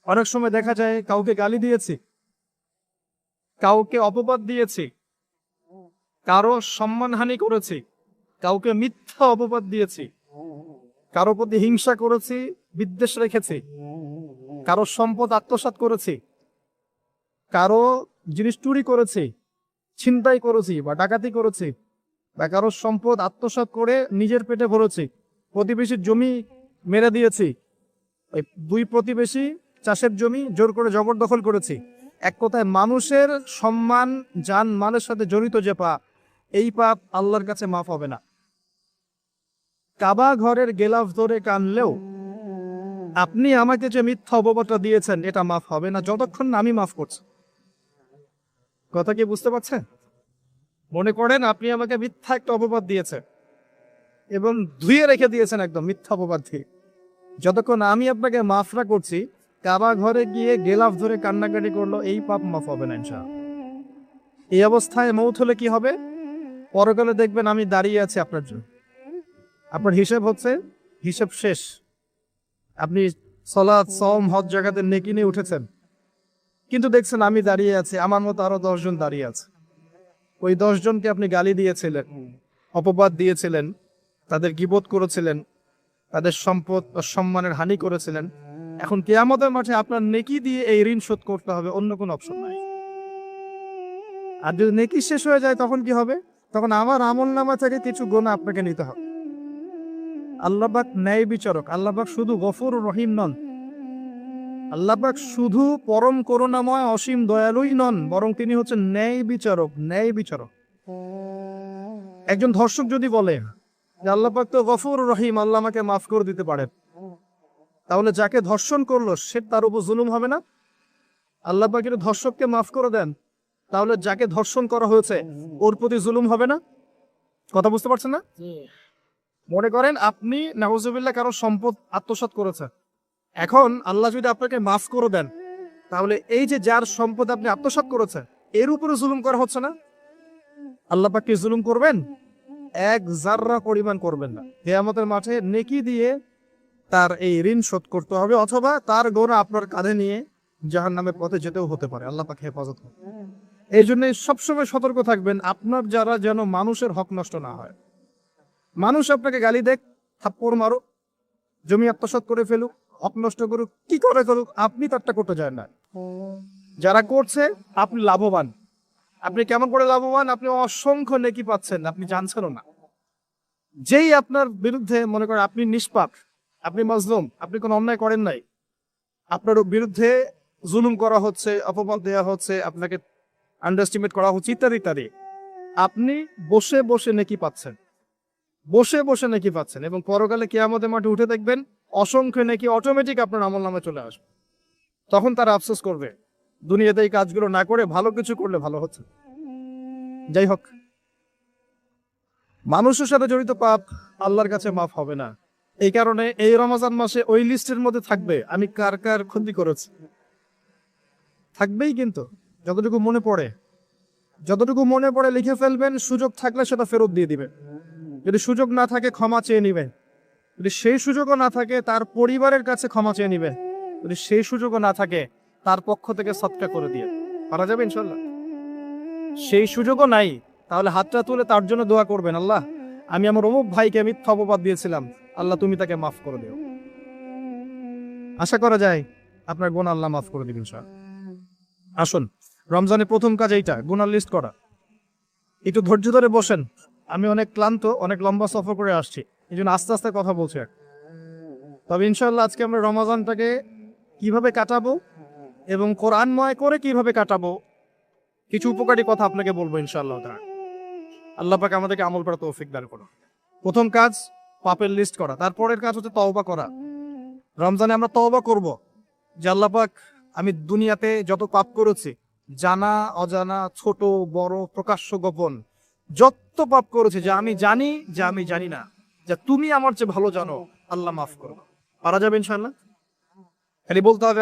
অনেক সময় দেখা যায় কাউকে গালি দিয়েছি, কাউকে অপবাদ দিয়েছি, কারো সম্মানহানি করেছি, কাউকে মিথ্যা অপবাদ দিয়েছি, কারো প্রতি হিংসা করেছি, বিদ্বেষ রেখেছি, কারো সম্পদ আত্মসাৎ করেছি, কারো জিনিস চুরি করেছি, ছিনতাই করেছি বা ডাকাতি করেছি, বা কারো সম্পদ আত্মসাৎ করে নিজের পেটে ভরেছি, প্রতিবেশীর জমি মেরে দিয়েছি, ওই দুই প্রতিবেশী চাষের জমি জোর করে জবরদখল করেছি। এক কথায় মানুষের সম্মান জান মালের সাথে জড়িত যে পাপ, এই পাপ আল্লাহর কাছে মাফ হবে না। কাবা ঘরের গেলাফ ধরে কানলেও আপনি আমাকে যে মিথ্যা অপবাদটা দিয়েছেন এটা মাফ হবে না যতক্ষণ না আমি মাফ করছি। কথা কি বুঝতে পারছেন? মনে করেন আপনি আমাকে মিথ্যা একটা অপবাদ দিয়েছেন এবং ধুয়ে রেখে দিয়েছেন একদম মিথ্যা অপবাদ দিয়ে, যতক্ষণ আমি আপনাকে মাফ না করছি, কাবা ঘরে গিয়ে গেলাফ ধরে কান্নাকাটি করলো, এই পাপ মাফ হবে না ইনশাআল্লাহ। এই অবস্থায় মৌত হলে কি হবে? পরকালে দেখবেন আমি দাঁড়িয়ে আছি আপনার জন্য, আপনার হিসেব হচ্ছে, হিসেব শেষ। আপনি সালাত সওম হজ জাকাতে নেকি নিয়ে উঠেছেন, কিন্তু দেখছেন আমি দাঁড়িয়ে আছি, আমার মতো আরো 10 জন দাঁড়িয়ে আছে। ওই 10 জনকে আপনি গালি দিয়েছিলেন, অপবাদ দিয়েছিলেন, তাদের গীবত করেছিলেন, তাদের সম্পদ ও সম্মানের হানি করেছিলেন। এখন কিয়ামতের মাঠে আপনার নেকি দিয়ে এই ঋণ শোধ করতে হবে, অন্য কোনো অপশন নাই। আর যদি নেকি শেষ হয়ে যায় তখন কি হবে? তখন আমার আমলনামা থেকে কিছু গুনাহ আপনাকে নিতে হবে। আল্লাহ পাক ন্যায় বিচারক, আল্লাহ পাক শুধু গফুর রহিম নন, আল্লাহ পাক শুধু পরম করুণাময় অসীম দয়ালুই নন, বরং তিনি হচ্ছেন ন্যায় বিচারক। ন্যায় বিচারক। একজন ধর্ষক যদি বলে যে আল্লাহ পাক তো গফুর রহিম, আল্লাহ আমাকে মাফ করে দিতে পারেন, তাহলে যাকে ধর্ষণ করলো সে তার উপর জুলুম হবে না? আল্লাহ পাক যদি ধর্ষককে মাফ করে দেন, তাহলে যাকে ধর্ষণ করা হয়েছে ওর প্রতি জুলুম হবে না? কথা বুঝতে পারছেন না? মনে করেন আপনি নাউজুবিল্লাহ কারো সম্পদ আত্মসাৎ করেছেন, এখন আল্লাহ যদি আপনাকে মাফ করে দেন, তাহলে এই যে যার সম্পদ আপনি আত্মসাৎ করেছেন এর উপরে জুলুম করা হচ্ছে না? আল্লাহ পাক কি জুলুম করবেন? এক জাররা পরিমাণ করবেন না। কিয়ামতের মাঠে নেকি দিয়ে তার এই ঋণ শোধ করতে হবে, অথবা তার গোনা আপনার কাঁধে নিয়ে জাহান্নামের পথে যেতেও হতে পারে। আল্লাহ পাক হেফাজত করুন। এই জন্য সবসময় সতর্ক থাকবেন, আপনার যারা যেন মানুষের হক নষ্ট না হয়। মানুষ আপনাকে গালি দেখ, থাপ্পড় মারো, জমি আত্মসাৎ করে ফেলুক, হক নষ্ট করুক, কি করে করুক, আপনি তারটা করতে যায় না। যারা করছে আপনি লাভবান। আপনি কেমন করে লাভবান? আপনি অসংখ্য নেকি পাচ্ছেন, আপনি জানছেনও না। যেই আপনার বিরুদ্ধে, মনে করেন আপনি নিষ্পাপ, আপনি মাজলুম, আপনি কোনো অন্যায় করেন নাই, আপনার বিরুদ্ধে জুলুম করা হচ্ছে, অপবাদ দেওয়া হচ্ছে, আপনাকে আন্ডারস্টিমেট করা হচ্ছে, ইত্যাদি ইত্যাদি, আপনি বসে বসে নেকি পাচ্ছেন, বসে বসে নেকি পাচ্ছেন। এবং পরকালে কিয়ামতের মাঠে উঠে দেখবেন অসংখ্য নেকি অটোমেটিক আপনার আমলনামায় চলে আসবে। তখন তারা আফসোস করবে দুনিয়াতে এই কাজগুলো না করে ভালো কিছু করলে ভালো হচ্ছে। যাই হোক, মানুষের সাথে জড়িত পাপ আল্লাহর কাছে মাফ হবে না। এই কারণে এই রমজান মাসে ওই লিস্টের মধ্যে থাকবে আমি কার কার ক্ষতি করেছি, থাকবেই। কিন্তু যতটুকু মনে পড়ে, যতটুকু মনে পড়ে লিখে ফেলবেন, সুযোগ থাকলে সেটা ফেরত দিয়ে দিবেন। যদি সুযোগ না থাকে ক্ষমা চেয়ে নিবেন, যদি সেই সুযোগও না থাকে তার পরিবারের কাছে ক্ষমা চেয়ে নিবেন, যদি সেই সুযোগও না থাকে তার পক্ষ থেকে সদকা করে দিয়ে পারা যাবে ইনশাল্লাহ। সেই সুযোগও নাই, তাহলে হাতটা তুলে তার জন্য দোয়া করবেন, আল্লাহ আমি আমার অমুক ভাইকে মিথ্যা অপবাদ দিয়েছিলাম, আল্লাহ তুমি তাকে মাফ করে দিও। আশা করা যায় আপনার গুনাহ আল্লাহ মাফ করে দিবেন ইনশাআল্লাহ। আসুন, রমজানের প্রথম কাজ এইটা, গুনাহ লিস্ট করা। একটু ধৈর্য ধরে বসেন, আমি অনেক ক্লান্ত, অনেক লম্বা সফর করে আসছি, এই জন্য আস্তে আস্তে কথা বলছি। তবে ইনশাআল্লাহ আজকে আমরা রমজানটাকে কিভাবে কাটাবো এবং কোরআনময় করে কিভাবে কাটাবো, কিছু উপকারী কথা আপনাকে বলবো ইনশাআল্লাহ। আল্লাহ পাক আমাদেরকে আমল করার তৌফিক দান করুন। প্রথম কাজ পাপের লিস্ট করা, তারপরের কাজ হচ্ছে তওবা করা। রমজানে আমরা তওবা করব যে আল্লাহ পাক, আমি দুনিয়াতে যত পাপ করেছি, জানা অজানা, ছোট বড়, প্রকাশ্য গোপন, যত পাপ করেছি, যা আমি জানি যা আমি জানি না, যা তুমি আমার চেয়ে ভালো জানো, আল্লাহ মাফ করো। পারা যাবে ইনশাআল্লাহ? খালি বলতে হবে